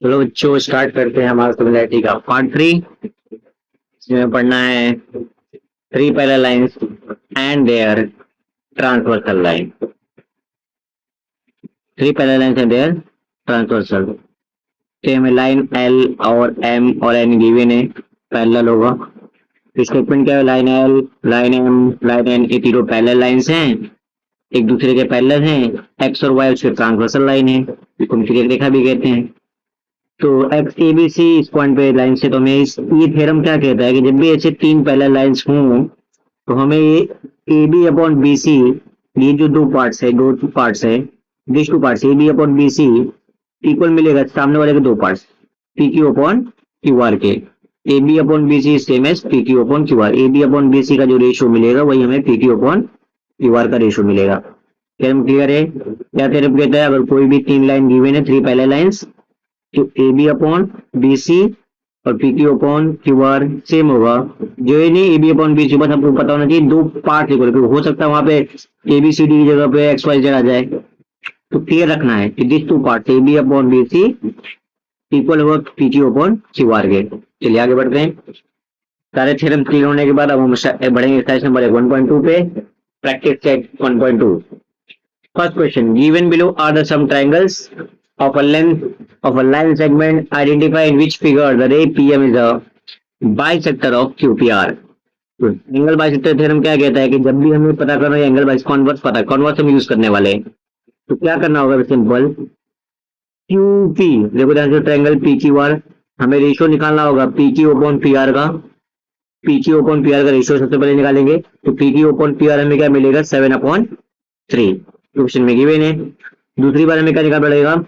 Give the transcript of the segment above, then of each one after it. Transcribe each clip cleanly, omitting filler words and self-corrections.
चलो बच्चों स्टार्ट करते हैं हमारा सिमिलैरिटी का पार्ट 3। इसमें पढ़ना है three parallel lines and their transversal line. Three parallel lines and their transversal. हमें लाइन एल और एम और एन गिवन है, पैरेलल होगा। स्टेटमेंट क्या है? Line L, line M, line N, ये तीनों पैरेलल लाइंस हैं, एक दूसरे के पैरेलल हैं। एक्स और वाई उसके ट्रांसवर्सल लाइन है, इसको हम क्रिया रेखा भी कहते हैं। तो एक्स ए बी सी इस पॉइंट पे लाइन से, तो हमें ये थ्योरम क्या कहता है कि जब भी ऐसे तीन पैरेलल लाइंस हों तो हमें ये A B upon B C, ये जो दो पार्ट्स है this two parts A B upon B C equal मिलेगा सामने वाले के दो parts P Q upon Q R के। A B upon B C same as P Q upon Q R. A B upon B C का जो ratio मिलेगा वही हमें P Q upon Q R का रेशियो मिलेगा। थ्योरम क्लियर है? क्या थ्योरम कहता है? अगर कोई भी तीन लाइन गिवन है, थ्री पैरेलल लाइंस, तो A B upon B C और P Q upon Q R same होगा। जो है नहीं, A B upon B C, बस आपको पता होना चाहिए दो पार्ट लिखो, हो सकता है वहां पे ए बी सी डी की जगह पे एक्स वाई जेड आ जाए, तो क्लियर रखना है कि this two part A B upon B C equal होगा P Q upon Q R के। चलिए आगे बढ़ते हैं। सारे थ्योरम क्लियर होने के बाद अब हम बढ़ेंगे एक्सरसाइज नंबर 1.2 पे, practice set 1.2। First question, given below are the some triangles of a length of a line segment, identify in which figure the ray PM is a bisector of QPR। Angle bisector theorem क्या कहता है कि जब भी हमें पता करना है एंगल बाइस कॉन्वर्स पता है, कॉन्वर्स हम यूज करने वाले हैं, तो क्या करना होगा? सिंपल QP, देखो ध्यान से, ट्रायंगल PQR, हमें रेशियो निकालना होगा PQ अपॉन PR का। PQ अपॉन PR का रेशियो सबसे पहले निकालेंगे, तो PQ अपॉन PR हमें क्या मिलेगा? 7/3 क्वेश्चन में गिवन है। दूसरी बार हमें क्या निकालना पड़ेगा?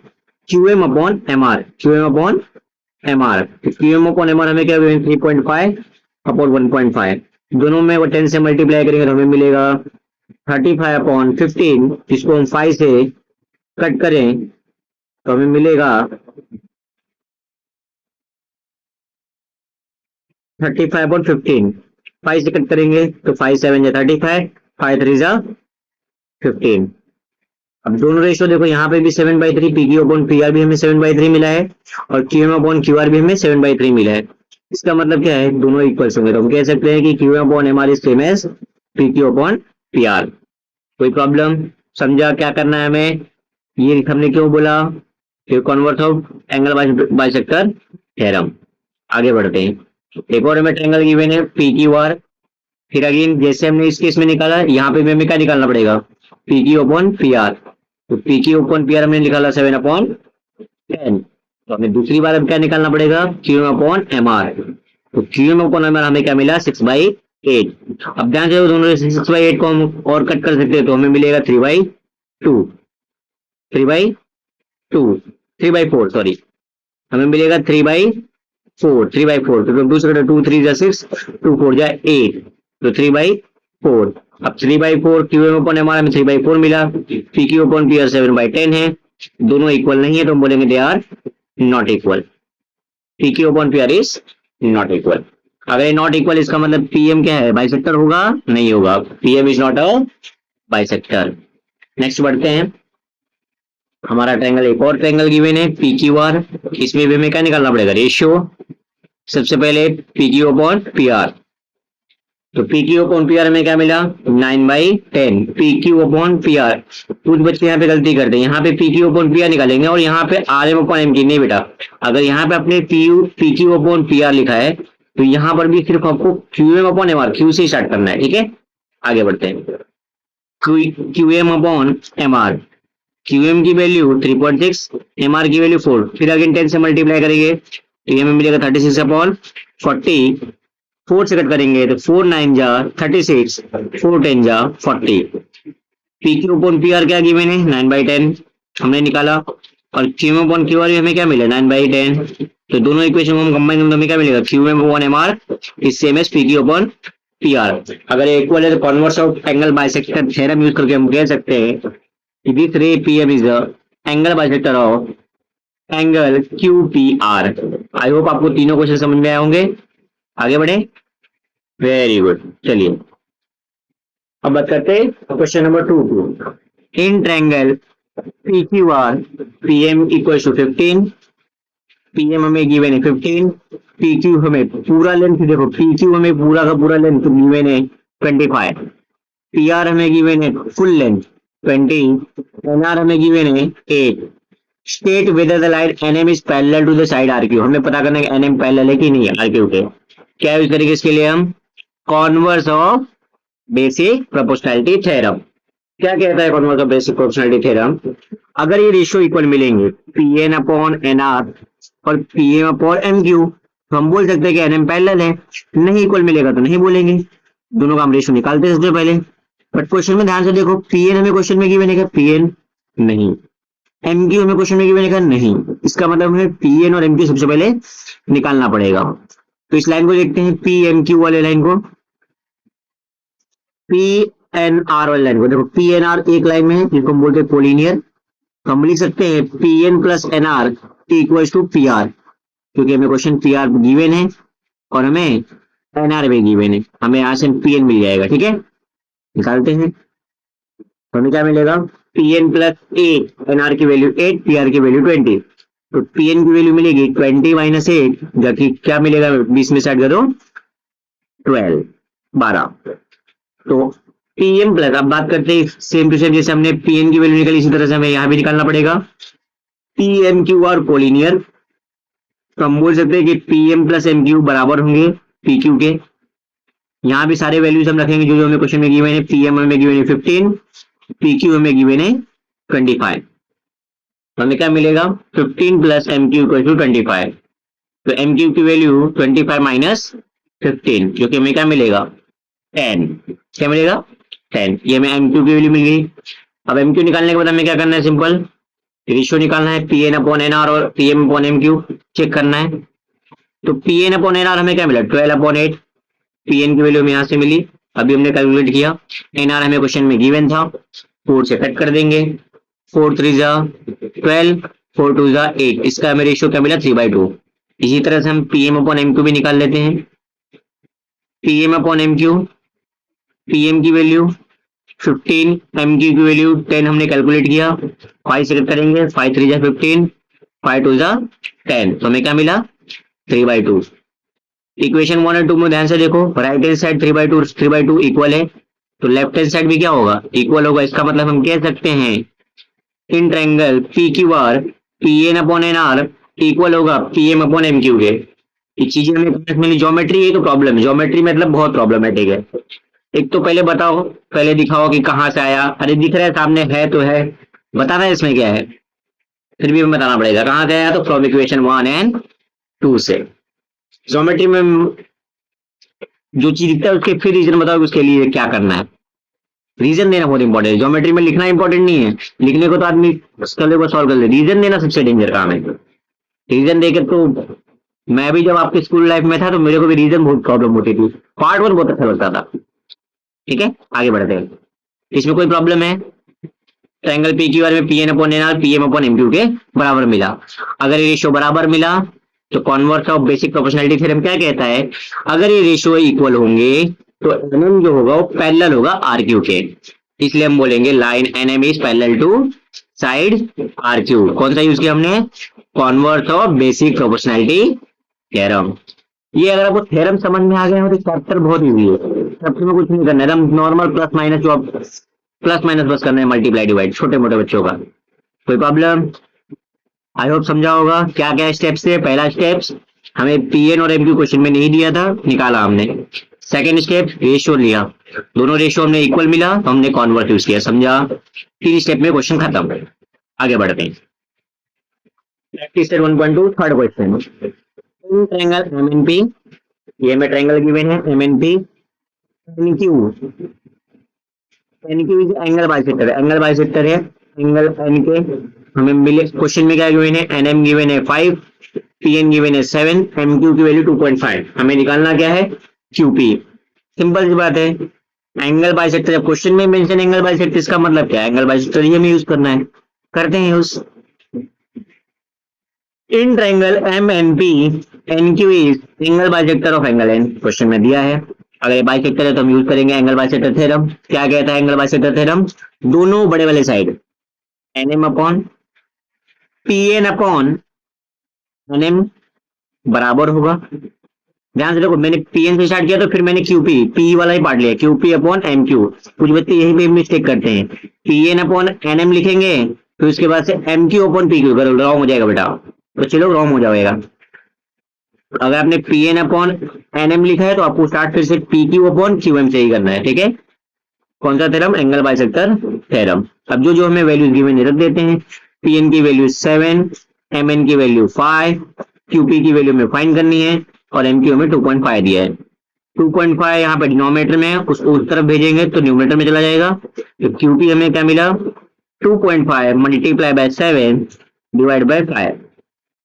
QM upon MR, QM upon MR। QM upon MR हमें क्या 3.5 अपॉन 1.5, दोनों में वो 10 से मल्टीप्लाई करेंगे तो हमें मिलेगा 35/15। इसको हम 5 से कट करें तो हमें मिलेगा 35/15। 5 से कट करेंगे तो 5 7 या 35, 5 3 जा 15। अब दोनों रेशियो देखो, यहाँ पे भी 7/3, P Q upon P R भी हमें 7/3 मिला है और Q M upon Q R भी हमें 7/3 मिला है। इसका मतलब क्या है? दोनों इक्वल्स होंगे, तो हम कह सकते हैं कि Q M upon M R is same as P Q upon P R. कोई प्रॉब्लम? समझा क्या करना है हमें? ये हमने क्यों बोला? Converse of angle bisector theorem. आगे बढ़ते हैं। एक और हमें ट्रायंगल गिवन है पी क्यू आर, फिर अगेन जैसे हमने इस केस में निकाला, यहाँ पे हमें क्या निकालना पड़ेगा? P Q upon P R. तो P Q upon P R हमने निकाला 7/10, तो हमें दूसरी बार अब क्या निकालना पड़ेगा? Q M upon M R. तो Q M upon M R हमें क्या मिला? 6/8। अब ध्यान से दोनों 6/8 को हम और कट कर सकते हैं, तो हमें मिलेगा 3/2, 3/2, 3/4, सॉरी, हमें मिलेगा 3/4, तो दूसरा 2 3 जा 6, 2 4 जा 8, तो 3/4। अब 3/4 Q M upon M R में 3/4 मिला, P Q upon P R 7/10 है, दोनों इक्वल नहीं है तो हम बोलेंगे they are not equal. P Q upon P R is not equal. अगर ये नॉट इक्वल, इसका मतलब पीएम क्या है? बाइसेक्टर होगा? नहीं होगा, PM is not a bisector. Next बढ़ते हैं। हमारा ट्रायंगल, एक और ट्रायंगल गिवन है पी क्यू आर, इसमें भी हमें क्या निकालना पड़ेगा? रेशियो। सबसे पहले P Q upon P R, तो P Q upon P R में क्या मिला? 9/10, P Q upon P R. कुछ बच्चे यहाँ पे गलती करते हैं, यहाँ पे P Q upon P R निकालेंगे और यहाँ पे आर एम अपॉन एम की। नहीं बेटा, अगर यहाँ पे अपने P Q upon P R लिखा है तो यहाँ पर भी सिर्फ आपको Q M upon M R, Q से स्टार्ट करना है, ठीक है? आगे बढ़ते हैं। Q M upon M R, Q M की वैल्यू 3.6, एम आर की वैल्यू 4, फिर अगेन 10 से मल्टीप्लाई करेंगे तो ये हमें मिलेगा 36/40। 4 से कट करेंगे तो 4 9 जा 36, 4 10 जा 40। P Q upon P R क्या गिवन है? 9/10 हमने निकाला, और Q M upon Q R हमें क्या मिला? 9/10। तो दोनों इक्वेशन को हम कंबाइन करें तो हमें क्या मिलेगा? Q M upon M R is same as P Q upon P R. अगर इक्वल है तो converse of angle bisector theorem use करके हम कह सकते हैं कि this ray PM is the angle bisector of angle QPR। I hope आपको तीनों क्वेश्चन समझ में आए होंगे। आगे बढ़े, वेरी गुड। चलिए अब बात करते हैं question number 2। In triangle PQR PM equal to 15, P M हमें गिवन है 15, पी क्यू हमें पूरा लेंथ, देखो पी क्यू हमें पूरा का पूरा लेंथ गिवन है 25, पी आर हमें गिवन है फुल लेंथ 20, एन आर हमें गिवन है 8। State whether the line N M is parallel to the side R Q, हमें पता करना है एन एम पैरेलल है कि नहीं आर क्यू के। क्या यूज करेंगे इसके लिए हम? Converse of basic proportionality theorem. क्या कहता है converse of basic proportionality theorem? अगर ये रेशियो इक्वल मिलेंगे P N upon N R और P M upon M Q, तो हम बोल सकते हैं कि एन एम पैरेलल है। नहीं इक्वल मिलेगा तो नहीं बोलेंगे, दोनों का हम रेशियो निकालते हैं सबसे पहले। बट क्वेश्चन में ध्यान से देखो, पी एन हमें क्वेश्चन में गिवन है, पी एन नहीं, एम क्यू हमें क्वेश्चन में गिवन है नहीं। इसका मतलब हमें पी एन और एम क्यू सबसे पहले निकालना पड़ेगा। तो इस लाइन को देखते हैं, पी एम क्यू वाले लाइन को, पी एन आर वाले लाइन को। देखो पी एन आर एक लाइन में है जिसको हम बोलते हैं कोलिनियर, तो हम लिख सकते हैं P N plus N R equal to P R, क्योंकि हमें क्वेश्चन पी आर गिवन है और हमें एन आर भी गिवन है, हमें यहां से पी एन मिल जाएगा। ठीक है, निकालते हैं। तो हमें क्या मिलेगा? P N plus 8, N R की वैल्यू 8, पी आर की वैल्यू 20। तो पी एन की वैल्यू मिलेगी 20 माइनस 8, जबकि क्या मिलेगा 20 में से 8 करो 12, 12। तो पी एम प्लस, अब बात करते हैं सेम टू सेम, जैसे हमने पी एन की वैल्यू निकाली इसी तरह से हमें यहाँ भी निकालना पड़ेगा। P M Q R collinear, तो हम बोल सकते हैं कि P M plus M Q बराबर होंगे पी क्यू के। यहाँ भी सारे वैल्यूज हम रखेंगे जो जो हमें क्वेश्चन में गिवन है। पी एम हमें गिवन है 15, पी क्यू हमें गिवन है 25। तो हमें क्या मिलेगा? 15 plus M Q equal to 25। तो एम क्यू की वैल्यू 25 माइनस 15, जो कि हमें क्या मिलेगा? 10। क्या मिलेगा? 10। ये हमें एम क्यू की वैल्यू मिल गई। अब एम क्यू निकालने के बाद हमें क्या करना है? सिंपल रेशियो निकालना है, P N upon N R और P M upon M Q check करना है। तो P N upon N R हमें क्या मिला? 12 अपॉन 8। पी एन की वैल्यू हमें यहाँ से मिली, अभी हमने कैलकुलेट किया। एन आर हमें क्वेश्चन में गिवन था, 4 से कट कर देंगे, 4 3 जा 12, 4 2 जा 8। इसका हमें रेशियो क्या मिला? 3/2। इसी तरह से हम P M upon M Q भी निकाल लेते हैं। P M upon M Q, P M की वैल्यू 15, एम क्यू की वैल्यू 10 हमने कैलकुलेट किया, 5 से कट करेंगे, 5 3 जा 15, 5 2 जा 10। तो हमें क्या मिला? 3/2। इक्वेशन 1 और 2 में ध्यान से देखो, राइट हैंड साइड 3/2 इक्वल है, तो लेफ्ट हैंड साइड भी क्या होगा? इक्वल होगा। इसका मतलब हम कह सकते हैं in triangle P Q R P N upon N R equal होगा P M upon M Q के। ये चीजें हमें मिली। ज्योमेट्री है तो प्रॉब्लम है, ज्योमेट्री मतलब बहुत प्रॉब्लमेटिक है। एक तो पहले बताओ, पहले दिखाओ कि कहाँ से आया। अरे दिख रहा है सामने, है तो है, बताना है इसमें क्या है, फिर भी हमें बताना पड़ेगा कहाँ से आया। तो फ्रॉम इक्वेशन 1 एंड 2 से। ज्योमेट्री में जो चीज दिखता है उसके फिर रीजन बताओ उसके लिए क्या करना है। रीजन देना बहुत इंपॉर्टेंट है। ज्योमेट्री में लिखना इंपॉर्टेंट नहीं है, लिखने को तो आदमी सॉल्व कर ले, रीजन देना सबसे डेंजर काम है। रीजन देकर तो मैं भी जब आपके स्कूल लाइफ में था तो मेरे को भी रीजन बहुत प्रॉब्लम होती थी। पार्ट 1 बहुत अच्छा लगता था। ठीक है, आगे बढ़ते हैं। इसमें कोई प्रॉब्लम है? ट्रायंगल पी क्यू आर में P N upon N R P M upon M Q के बराबर मिला। अगर ये रेशियो बराबर मिला तो converse of basic proportionality theorem क्या कहता है? अगर ये रेशियो इक्वल होंगे तो एनएम जो होगा वो पैरेलल होगा आर क्यू के। इसलिए हम बोलेंगे line NM is parallel to side R Q. कौन सा यूज किया हमने? Converse of basic proportionality theorem. ये अगर आपको थ्योरम समझ में आ गया हो तो चैप्टर बहुत इजी है। चैप्टर में कुछ नहीं करना है, नॉर्मल प्लस माइनस, जो प्लस माइनस बस करना है, मल्टीप्लाई डिवाइड, छोटे मोटे बच्चों का। कोई प्रॉब्लम? आई होप समझा होगा क्या क्या स्टेप्स थे। पहला स्टेप्स हमें पीएन और एमक्यू क्वेश्चन में नहीं दिया था, निकाला हमने। सेकंड स्टेप रेशियो लिया, दोनों रेशियो हमने इक्वल मिला तो हमने कॉन्वर्ट यूज किया, समझा। 3 स्टेप में क्वेश्चन खत्म। आगे बढ़ते हैं। Practice set 1.2 third question. Triangle MNP, ये में ट्रायंगल गिवन है MNP, NQ, NQ is angle bisector, angle bisector है एंगल एन के। हमें मिले क्वेश्चन में क्या गिवन है? एनएम गिवन है 5, पीएन गिवन है 7, एमक्यू की वैल्यू 2.5। हमें निकालना क्या है? क्यूपी। सिंपल सी बात है, एंगल बाइसेक्टर जब क्वेश्चन में मेंशन एंगल बाइसेक्टर, इसका मतलब क्या है? एंगल बाइसेक्टर ये हमें यूज करना है, करते हैं use. In triangle M N P N Q is angle bisector of angle N, question में दिया है। अगर ये बाइसेक्टर है तो हम यूज करेंगे एंगल बाइसेक्टर थ्योरम। क्या कहता है एंगल बाइसेक्टर थ्योरम? दोनों बड़े वाले side NM upon PN upon N M बराबर होगा, ध्यान से देखो मैंने पीएन से स्टार्ट किया तो फिर मैंने क्यूपी पी वाला ही पार्ट लिया, क्यूपी अपॉन एम क्यू। कुछ बच्चे यही पे मिस्टेक करते हैं, पीएन अपॉन एनएम लिखेंगे फिर उसके बाद से M Q upon P Q करो, रॉन्ग हो जाएगा बेटा, बच्चे लोग रॉन्ग हो जाएगा। अगर आपने पीएन अपॉन एनएम लिखा है तो आपको स्टार्ट फिर से P Q upon Q M से ही करना है, ठीक है। कौन सा थ्योरम? Angle bisector theorem. अब जो जो हमें वैल्यूज गिवन है रख देते हैं। पीएन की वैल्यू 7, एमएन की वैल्यू 5, क्यूपी की वैल्यू में फाइंड करनी है और एमक्यू में 2.5 दिया है। 2.5 यहाँ पे डिनोमिनेटर में है, उसको उस तरफ भेजेंगे तो न्यूमरेटर में चला जाएगा। तो क्यूपी हमें क्या मिला? 2.5 मल्टीप्लाई बाय 7 डिवाइड बाय 5।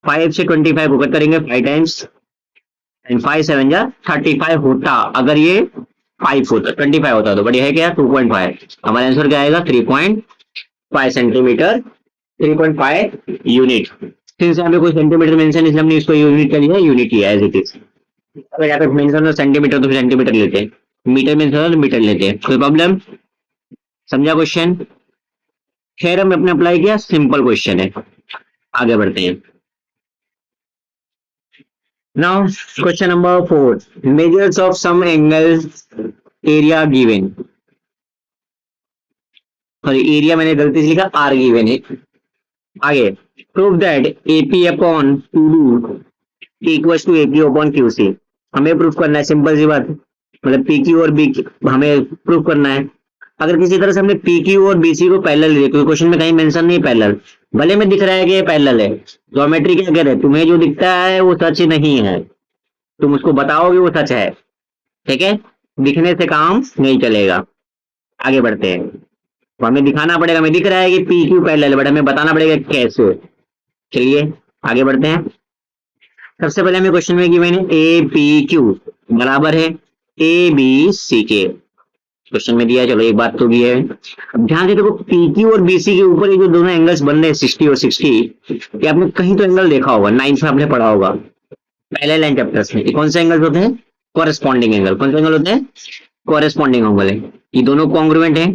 5 से 25 को कट करेंगे 5 टाइम्स एंड 5 7 जा 35 होता, अगर ये 5 होता 25 होता तो बढ़िया है क्या? 2.5 हमारा आंसर क्या आएगा? 3.5 सेंटीमीटर, 3.5 यूनिट। सिंस यहाँ पे कोई सेंटीमीटर मेंशन इसलिए हमने इसको यूनिट कर लिया, यूनिट लिया एज इट इज। अगर यहाँ पे मेंशन हो सेंटीमीटर तो सेंटीमीटर लेते हैं, मीटर मेंशन हो तो मीटर लेते हैं, कोई प्रॉब्लम? समझा क्वेश्चन? थ्योरम में अपने अप्लाई किया, सिंपल क्वेश्चन है। आगे बढ़ते हैं। Now question number 4, measures of some angle area given. Sorry area मैंने गलती से लिखा, आर गिवन है। आगे prove that AP upon PD equals to AP upon QC. हमें प्रूफ करना है, सिंपल सी बात है, मतलब पी क्यू और बी हमें प्रूफ करना है। अगर किसी तरह से हमने पी क्यू और बीसी को पैरेलल लिया, क्योंकि क्वेश्चन में कहीं मेंशन नहीं पैरेलल, भले में दिख रहा है कि ये पैरेलल है, ज्योमेट्री क्या कह रहे हैं, तुम्हें जो दिखता है वो सच नहीं है, तुम उसको बताओगे वो सच है, ठीक है। दिखने से काम नहीं चलेगा। आगे बढ़ते हैं, तो हमें दिखाना पड़ेगा, हमें दिख रहा है कि पी क्यू पैरेलल है, बट हमें बताना पड़ेगा कैसे। चलिए आगे बढ़ते हैं। सबसे पहले हमें क्वेश्चन में गिवन है ए पी क्यू बराबर है ए बी सी के, क्वेश्चन में दिया है। चलो एक बात तो भी है, अब ध्यान से देखो पी क्यू और बीसी के ऊपर ये जो दोनों एंगल्स बन रहे हैं 60 और 60, ये आपने कहीं तो एंगल देखा होगा, 9th में आपने पढ़ा होगा पहले लाइन चैप्टर्स में। कौन से एंगल्स होते हैं? Corresponding angle. कौन से एंगल होते हैं? कॉरेस्पॉन्डिंग एंगल है, ये दोनों कॉन्ग्रुएंट है।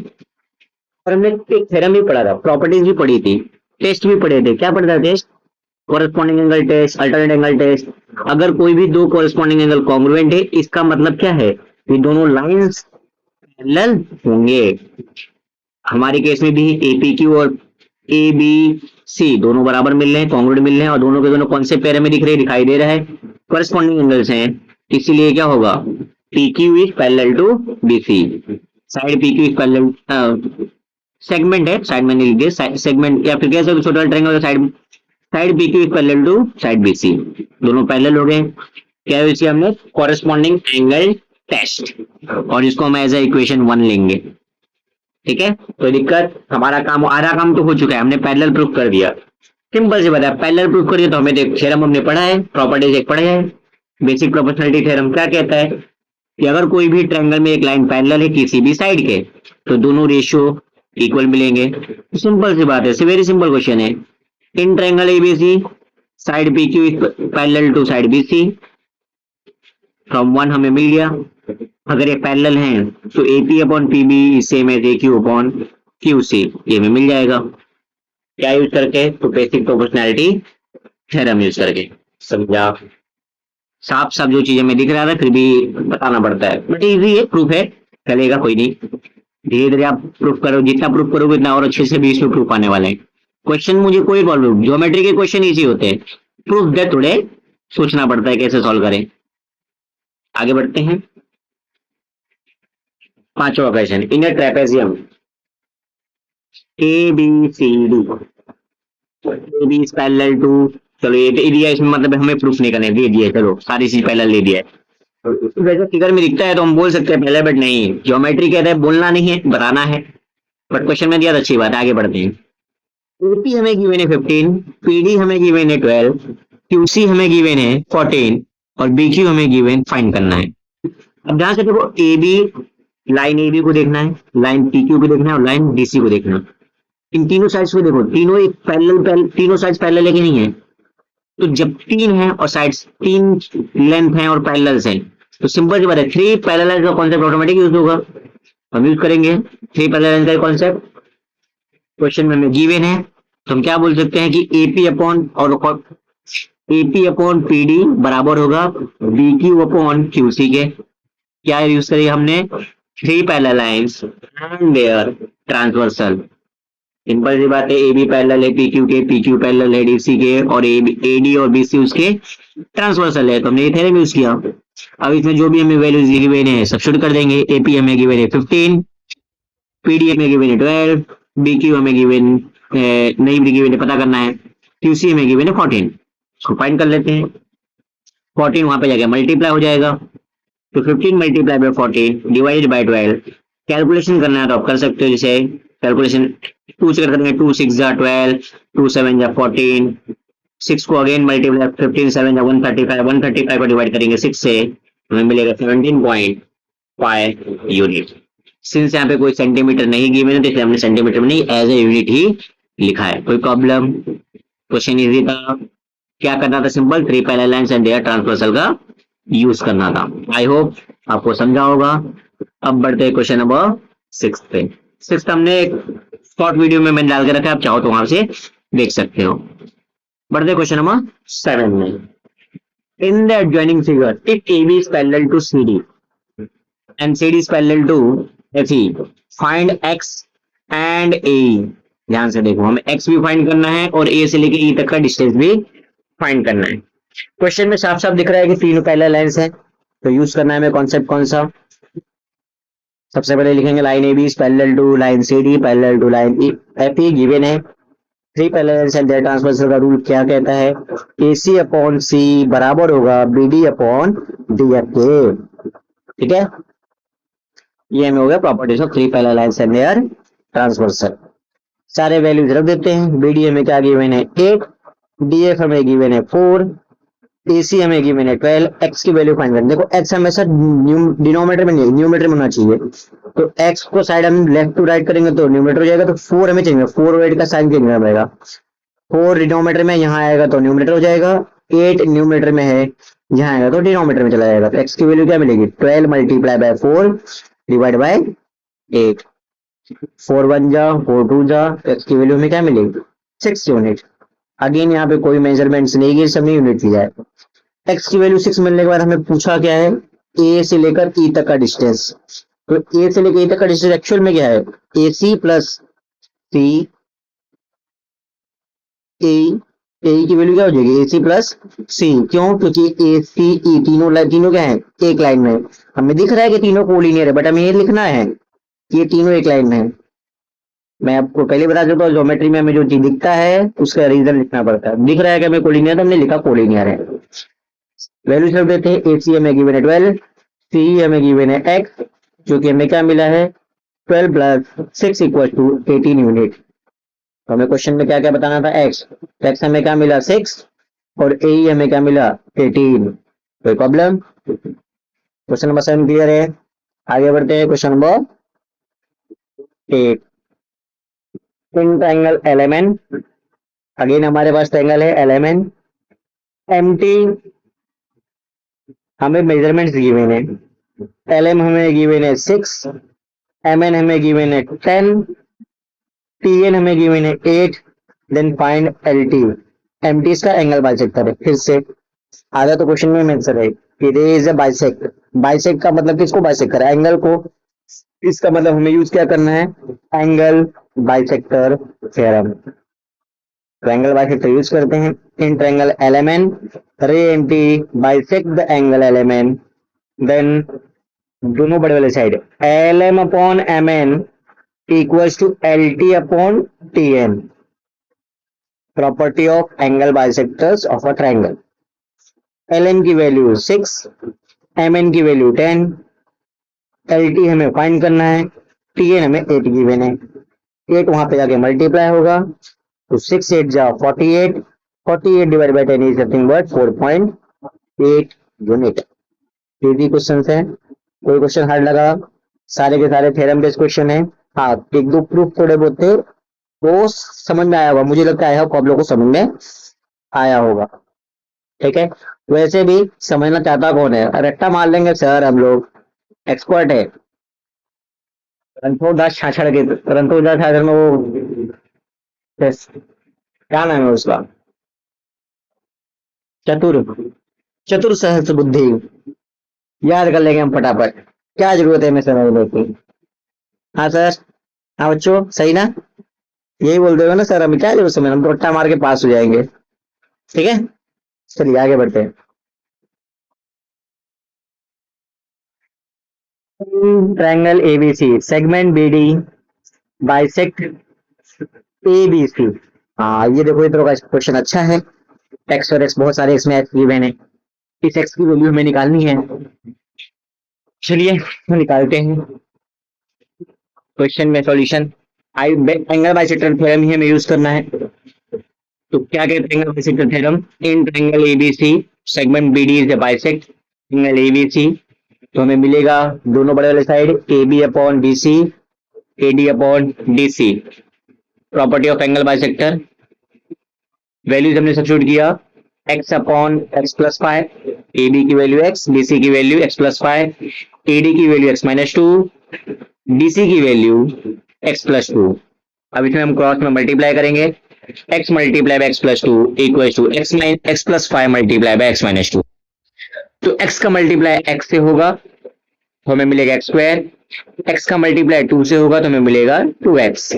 और हमने एक थ्योरम भी पढ़ा था, प्रॉपर्टीज भी पढ़ी थी, टेस्ट भी पढ़े थे। क्या पढ़ता था test? Corresponding angle test, alternate angle test. अगर कोई भी दो कॉरेस्पॉन्डिंग एंगल कॉन्ग्रुएंट है, इसका मतलब क्या है? ये दोनों लाइंस पैरेलल होंगे। हमारे केस में भी एपीक्यू और ए बी सी दोनों बराबर मिल रहे हैं, कॉन्ग्रुएंट मिल रहे हैं, और दोनों के दोनों कौन से पैर में दिख रहे हैं? दिखाई दे रहा है, कॉरेस्पॉन्डिंग एंगल्स हैं। इसीलिए क्या होगा? PQ is parallel to BC. Side PQ is parallel, segment है, साइड में लिख दिया सेगमेंट, या फिर कैसे छोटा triangle side, side PQ is parallel to side BC, दोनों पैरेलल हो गए। क्या है इसे हमने कॉरेस्पॉन्डिंग एंगल टेस्ट, और इसको हम एज ए इक्वेशन 1 लेंगे, ठीक है। तो दिक्कत, हमारा काम, आधा काम तो हो चुका है, हमने पैरेलल प्रूफ कर दिया। सिंपल से बताया, पैरेलल प्रूफ करिए तो हमें तो थ्योरम हमने पढ़ा है, प्रॉपर्टीज एक पढ़े है। बेसिक प्रोपोर्शनलिटी थ्योरम क्या कहता है कि अगर कोई भी ट्रायंगल में एक लाइन पैरेलल है किसी भी साइड के, तो दोनों रेशियो इक्वल मिलेंगे। सिंपल सी बात है, वेरी सिंपल क्वेश्चन है। In triangle ABC side PQ is parallel to side BC, from 1 हमें मिल गया। अगर ये पैरेलल हैं तो AP upon PB is same as AQ upon QC, ये में मिल जाएगा। क्या यूज करके? तो बेसिक प्रोपोर्शनैलिटी थ्योरम यूज करके। समझा? साफ साफ जो चीजें में दिख रहा था फिर भी बताना पड़ता है, बट इजी है, प्रूफ है, चलेगा, कोई नहीं। धीरे धीरे आप प्रूफ करो, जितना प्रूफ करोगे इतना और अच्छे से भी इसमें प्रूफ आने वाले हैं। क्वेश्चन मुझे कोई प्रॉब्लम, ज्योमेट्री के क्वेश्चन इजी होते हैं, प्रूफ दे थोड़े सोचना पड़ता है कैसे सॉल्व करें। आगे बढ़ते हैं। 5वां question, in a trapezium A B C D, A B is parallel to, चलो ये तो दिया, इसमें मतलब हमें प्रूफ नहीं करना है, दे दिया, चलो सारी चीज पैरेलल दे दिया है। वैसे फिगर में दिखता है तो हम बोल सकते हैं पहले, बट नहीं, ज्योमेट्री कहता है बोलना नहीं है, बताना है। बट क्वेश्चन में दिया तो अच्छी बात है, आगे बढ़ते हैं। एपी हमें गिवन है 15, पीडी हमें गिवन है 12, क्यूसी हमें गिवन है 14 और बीक्यू हमें गिवन फाइंड करना है। अब ध्यान से देखो, A B, line A B को देखना है, लाइन पी क्यू को देखना है और लाइन डीसी को देखना है। इन तीनों साइड्स को देखो, तीनों एक पैरेलल, तीनों साइड्स पैरेलल है कि नहीं है? तो जब 3 है और साइड्स 3 लेंथ है और पैरेलल्स हैं, तो सिंपल सी बात है, 3 पैरेलल का कॉन्सेप्ट ऑटोमेटिक यूज होगा, हम यूज करेंगे 3 पैरेलल का कॉन्सेप्ट। क्वेश्चन में हमें गिवन है तो हम क्या बोल सकते हैं कि एपी अपॉन, और एपी अपॉन पीडी बराबर होगा बी क्यू अपॉन क्यूसी के। क्या यूज करिए हमने, three parallel lines and their transversal. Simple सी बात है, ए बी पैरेलल है पी क्यू के, पी क्यू पैरेलल है डीसी के, और ए डी और बी सी उसके ट्रांसवर्सल है, तो हमने ये थ्योरम यूज किया। अब इसमें जो भी हमें वैल्यूज गिवन है सब्स्टिट्यूट कर देंगे। एपी हमें गिवन है 15, पीडी हमें गिवन है 12, बीक्यू हमें गिवन नहीं भी गिवन है, पता करना है, क्यूसी हमें गिवन है 14। इसको फाइंड कर लेते हैं। 14 वहां पे जाके मल्टीप्लाई हो जाएगा, तो 15 multiply by 14 divided by 12। Calculation करना है तो आप कर सकते हो, जैसे कैलकुलेशन 2 से कर सकते हैं, 2 6 जा 12, 2 7 जा 14, 6 को अगेन मल्टीप्लाई 15 7 जा 135, 135 को डिवाइड करेंगे 6 से, हमें मिलेगा 17.5 यूनिट। सिंस यहाँ पे कोई सेंटीमीटर नहीं गिवन है तो इसलिए हमने सेंटीमीटर में नहीं एज ए यूनिट ही लिखा है। कोई प्रॉब्लम? क्वेश्चन इजी था। क्या करना था, simple three parallel lines and their transversal का यूज करना था। आई होप आपको समझा होगा। अब बढ़ते हैं क्वेश्चन नंबर 6 पे। 6 हमने एक शॉर्ट वीडियो में मैंने डाल के रखा है, आप चाहो तो वहां से देख सकते हो। बढ़ते क्वेश्चन नंबर 7 में। In the adjoining figure if AB is parallel to CD and CD is parallel to FE, find X and AE। ध्यान से देखो, हमें X भी फाइंड करना है और A से लेके E तक का डिस्टेंस भी फाइंड करना है। क्वेश्चन में साफ साफ दिख रहा है कि तीनों पैरेलल लाइंस है, तो यूज करना है हमें कॉन्सेप्ट कौन सा। सबसे पहले लिखेंगे line A B is parallel to line C D parallel to line F E given है। Three parallel lines and their transversal का रूल क्या कहता है, ए सी अपॉन सी बराबर होगा B D upon D F के। ठीक है, ये हमें हो गया properties of three parallel lines and their transversal. सारे वैल्यूज रख देते हैं। बी डी हमें क्या गिवन है 8, डी एफ हमें गिवन है 4, AC हमें गिवन है 12, x की वैल्यू फाइंड करनी। देखो x हमेशा डिनोमिनेटर में नहीं न्यूमरेटर में होना चाहिए, तो x को साइड हम लेफ्ट टू राइट करेंगे तो न्यूमरेटर हो जाएगा, तो 4 हमें चाहिए, 4 और 8 का साइन चेंज करना पड़ेगा। 4 डिनोमिनेटर में यहाँ आएगा तो न्यूमरेटर हो जाएगा, 8 न्यूमरेटर में है यहाँ आएगा तो डिनोमिनेटर में चला जाएगा। तो x की वैल्यू क्या मिलेगी 12 मल्टीप्लाई बाय 4 डिवाइड बाय 8। 4 1 जा 4 2 जा, x की वैल्यू हमें क्या मिलेगी 6 यूनिट। अगेन यहाँ पे कोई मेजरमेंट्स नहीं है, सब यूनिट लिया है। x की वैल्यू 6 मिलने के बाद हमें पूछा क्या है, a से लेकर e तक का डिस्टेंस। तो a से लेकर e तक का डिस्टेंस एक्चुअल में क्या है, AC प्लस सी ए की वैल्यू क्या हो जाएगी AC प्लस सी। क्यों, क्योंकि ACE तीनों क्या है एक लाइन में। हमें दिख रहा है कि तीनों कोलिनियर है, बट हमें ये लिखना है कि ये तीनों एक लाइन में है। मैं आपको पहले बता देता हूँ, ज्योमेट्री में हमें जो चीज दिखता है उसका रीजन लिखना पड़ता है। दिख रहा है कि हमें कोलिनियर, तो हमने लिखा कोलिनियर है। वैल्यू रख देते हैं। AC हमें गिवन है 12, CE हमें गिवन है x, जो कि हमें क्या मिला है 12 प्लस 6 इक्वल टू 18 यूनिट। तो हमें क्वेश्चन में क्या क्या बताना था, x हमें क्या मिला 6 और AE हमें क्या मिला 18। कोई प्रॉब्लम? क्वेश्चन नंबर 7 क्लियर है। आगे बढ़ते हैं क्वेश्चन नंबर 8। इन ट्रायंगल एलिमेंट, अगेन हमारे पास ट्रायंगल है एलिमेंट एम्प्टी, हमें मेजरमेंट्स गिवन है। LM हमें गिवन है 6, MN हमें गिवन है 10, TN हमें गिवन है 8, देन फाइंड LT। MT इसका एंगल बाइसेक्टर है। फिर से आधा तो क्वेश्चन में आंसर है, it is a bisect. Bisect का मतलब किसको बाइसेक्ट करा, एंगल को। इसका मतलब हमें यूज क्या करना है, angle bisector theorem. Triangle bisector use करते हैं। In triangle LMN ray NT bisect the angle LMN, then दोनों बड़े वाले साइड LM upon MN equals to LT upon TN। Property of angle bisectors of a triangle. LM की value 6, MN की value 10, LT हमें find करना है, TN हमें 8 गिवन है। 8 वहां पे जाके मल्टीप्लाई होगा, तो 6 8 जा 48, 48 divide by 10 is nothing but 4.8 unit. Easy question है, कोई क्वेश्चन हार्ड लगा, सारे के सारे थ्योरम बेस्ड क्वेश्चन है। हाँ, एक दो प्रूफ थोड़े बहुत थे वो समझ में आया होगा, मुझे लगता है आप लोगों को समझ में आया होगा। ठीक है, वैसे भी समझना चाहता कौन है, रट्टा मार लेंगे सर, हम लोग एक्सपर्ट है। रणछोड़ दास छाछड़ के, रणछोड़ दास छाछड़ में वो क्या नाम है उसका, चतुर, चतुर सहस्त्र बुद्धि, याद कर लेंगे हम फटाफट, क्या जरूरत है हमें समझने की। हाँ सर, हाँ बच्चों सही ना, यही बोल रहे हो ना सर, हमें क्या जरूरत समझ, हम तो रट्टा मार के पास हो जाएंगे। ठीक है, चलिए आगे बढ़ते हैं। Triangle ABC, segment BD, bisect ABC. हाँ ये देखो, इधर का क्वेश्चन अच्छा है। एक्स और एक्स, बहुत सारे इसमें एक्स गिवन है, इस एक्स की वैल्यू हमें निकालनी है। चलिए तो निकालते हैं। क्वेश्चन में सॉल्यूशन, आई एंगल बाइसेक्टर थ्योरम ही हमें यूज करना है। तो क्या कहते हैं angle bisector theorem, in triangle ABC segment BD is a bisect angle ABC. तो हमें मिलेगा दोनों बड़े वाले side A B upon B C, A D upon D C. Property of angle bisector, values हमने सब्स्टिट्यूट किया, X upon X plus five, A B की value X, B C की value x plus five, A D की value X minus two, D C की value x plus to. अब इसमें हम cross में मल्टीप्लाई करेंगे, X multiply by X plus two equal to X plus five multiply by X minus two. तो X का multiply X से होगा तो हमें मिलेगा एक्स स्क्वायर, एक्स का मल्टीप्लाई टू से होगा तो हमें मिलेगा टू एक्स,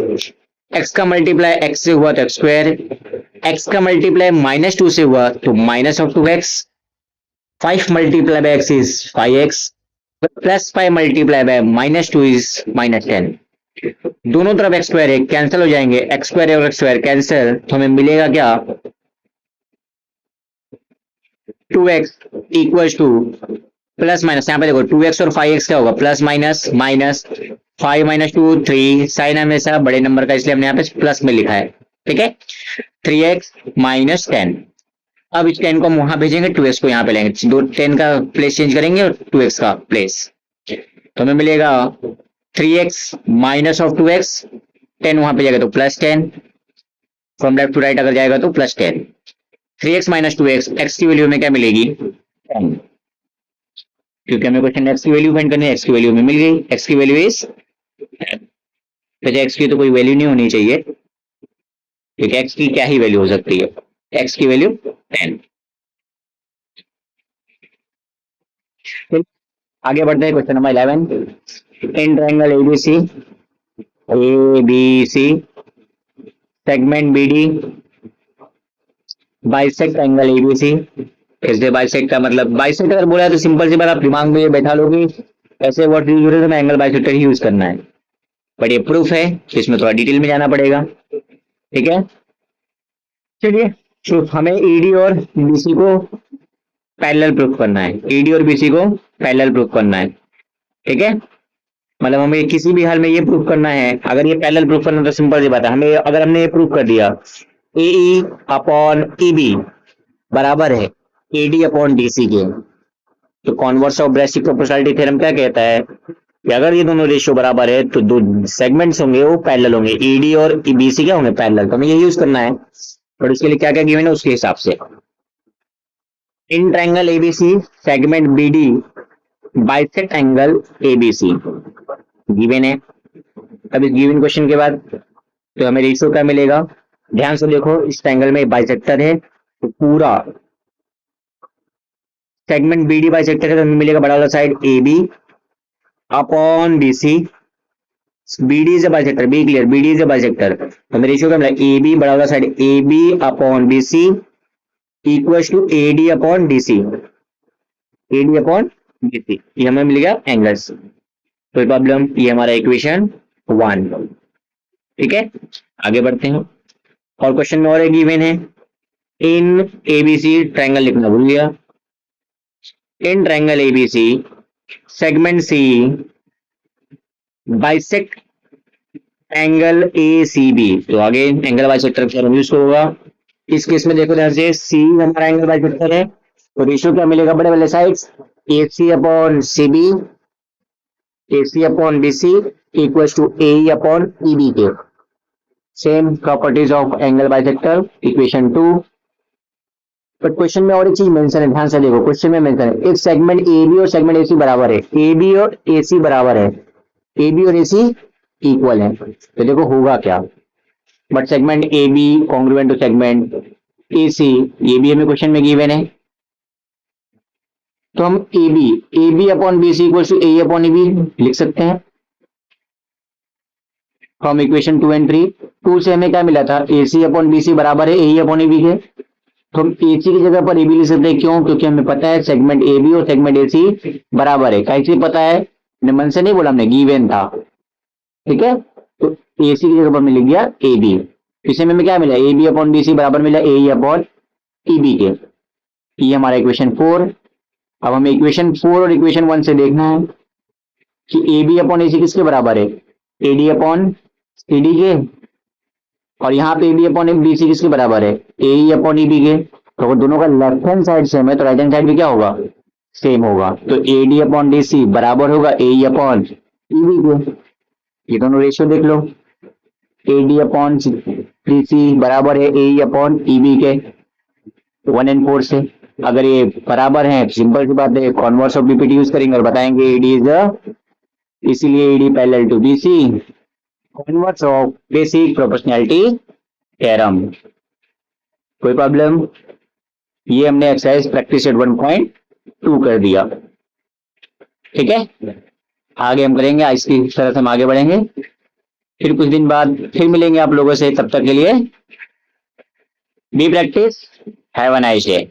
एक्स का मल्टीप्लाई एक्स से हुआ तो एक्स स्क्वायर, एक्स का मल्टीप्लाई माइनस टू से हुआ तो minus of two X, five multiply by X is five x, plus five multiply by minus two is minus ten. दोनों तरफ एक्स स्क्वायर है, कैंसिल हो जाएंगे, एक्स स्क्वायर और एक्स स्क्वायर कैंसिल, तो हमें मिलेगा क्या, two X equal to plus minus, यहाँ पे देखो टू एक्स और फाइव एक्स क्या होगा, plus minus minus, five minus two three, sign हमेशा बड़े नंबर का इसलिए हमने यहाँ पे प्लस में लिखा है। ठीक है, थ्री एक्स माइनस टेन। अब इस टेन को हम वहां भेजेंगे, टू एक्स को यहाँ पे लेंगे, दो टेन का प्लेस चेंज करेंगे और टू एक्स का प्लेस, तो हमें मिलेगा three X minus of two X, ten वहां पे जाएगा तो plus ten, from left to right अगर जाएगा तो plus ten, three X minus two X, X की वैल्यू में क्या मिलेगी, टेन, क्योंकि हमें क्वेश्चन एक्स की वैल्यू फाइंड करनी है, एक्स की वैल्यू में मिल गई, एक्स की वैल्यू इज, वैसे एक्स की तो कोई वैल्यू नहीं होनी चाहिए, क्योंकि एक्स की क्या ही वैल्यू हो सकती है, एक्स की वैल्यू 10। आगे बढ़ते हैं, question number 11, in triangle ABC, ABC segment BD bisect angle ABC. कैसे बाइसेक्ट का मतलब, बाइसेक्ट अगर बोला है तो सिंपल सी बात आप दिमाग में ये बैठा लोगे, ऐसे वर्ड यूज हो रहे तो एंगल बाइसेक्टर ही यूज करना है, बट ये प्रूफ है तो इसमें थोड़ा डिटेल में जाना पड़ेगा। ठीक है, चलिए, तो हमें ईडी और बीसी को पैरेलल प्रूफ करना है, ईडी और बीसी को पैरेलल प्रूफ करना है। ठीक है, मतलब हमें किसी भी हाल में ये प्रूफ करना है, अगर ये पैरेलल प्रूफ करना तो सिंपल सी बात है, हमें अगर हमने ये प्रूफ कर दिया ए ई अपॉन ई बी बराबर है A D upon D C के, तो कॉन्वर्स ऑफ रेसिप्रोसिटी थ्योरम क्या कहता है कि अगर ये दोनों रेशियो बराबर है तो दो सेगमेंट्स होंगे वो पैरेलल होंगे, ईडी और बीसी क्या होंगे, पैरेलल, तो हमें ये यूज करना है, और उसके लिए क्या क्या गिवन है उसके हिसाब से, in triangle ABC segment BD bisect angle ABC given है। अब इस गिवन क्वेश्चन के बाद तो हमें रेशियो क्या मिलेगा, ध्यान से देखो, इस ट्रायंगल में बाइसेक्टर है तो पूरा सेगमेंट बीडी बाइसेक्टर है, तो हमें मिलेगा बड़ा वाला side A B upon B C, BD is a bisector, be clear, BD is a bisector, हमें रेशियो क्या मिला, ए बी बड़ा वाला side A B upon B C equal to A D upon D C, A D upon D C, ये हमें मिल गया angles. कोई प्रॉब्लम, ये हमारा इक्वेशन 1। ठीक है, आगे बढ़ते हैं, और क्वेश्चन में और एक गिवन है, इन एबीसी ट्रायंगल लिखना भूल गया, in triangle ABC segment C bisect angle A C B, तो आगे एंगल बाइसेक्टर थ्योरम यूज होगा। इस केस में देखो ध्यान से, सी हमारा एंगल बाइसेक्टर है तो रेशियो क्या मिलेगा, बड़े वाले sides A C upon C B, A C upon B C equal to A upon E B के, same properties of angle bisector, equation 2। But question में और एक चीज मेंशन है, ध्यान से देखो, क्वेश्चन में मेंशन है एक सेगमेंट ए बी और सेगमेंट ए सी बराबर है, ए बी और ए सी बराबर है, ए बी और ए सी इक्वल है, तो देखो होगा क्या, but segment A B congruent to segment A C, ये भी हमें क्वेश्चन में गिवन है। तो हम A B upon B C equal to A upon A B लिख सकते हैं फ्रॉम इक्वेशन 2 एंड 3। 2 से हमें क्या मिला था, ए सी अपॉन बी सी बराबर है ए अपॉन ए बी के। तो हम ए सी की जगह पर ए बी लिख सकते हैं, क्यों? क्योंकि हमें पता है सेगमेंट ए बी और सेगमेंट ए सी बराबर है। कैसे पता है? मन से नहीं बोला हमने, गिवन था। ठीक है, तो ए सी की जगह पर हमने लिख दिया ए बी। इसे में क्या मिला, A B upon B C बराबर मिला ए अपॉन ई बी के। ये हमारा इक्वेशन 4। अब हमें इक्वेशन 4 और इक्वेशन 1 से देखना है कि ए बी अपॉन ए सी किसके बराबर है, A D upon C D के। और यहाँ पे A B upon B C किसके बराबर है, ए ई अपॉन ई बी के। तो अगर दोनों का लेफ्ट हैंड साइड सेम है तो राइट हैंड साइड भी क्या होगा, सेम होगा। तो A D upon D C बराबर होगा ए ई अपॉन ई बी के। ये दोनों रेशियो देख लो, A D upon D C बराबर है ए ई अपॉन ई बी के 1 and 4 से। अगर ये बराबर है, सिंपल सी बात है, कॉन्वर्स ऑफ डीपीटी यूज करेंगे और बताएंगे एडी इज द, इसीलिए AD parallel to BC, converse of basic proportionality theorem. कोई प्रॉब्लम? ये हमने एक्सरसाइज प्रैक्टिस एट 1.2 कर दिया। ठीक है, आगे हम करेंगे, इसकी तरह से हम आगे बढ़ेंगे। फिर कुछ दिन बाद फिर मिलेंगे आप लोगों से, तब तक के लिए be practice, have a nice day.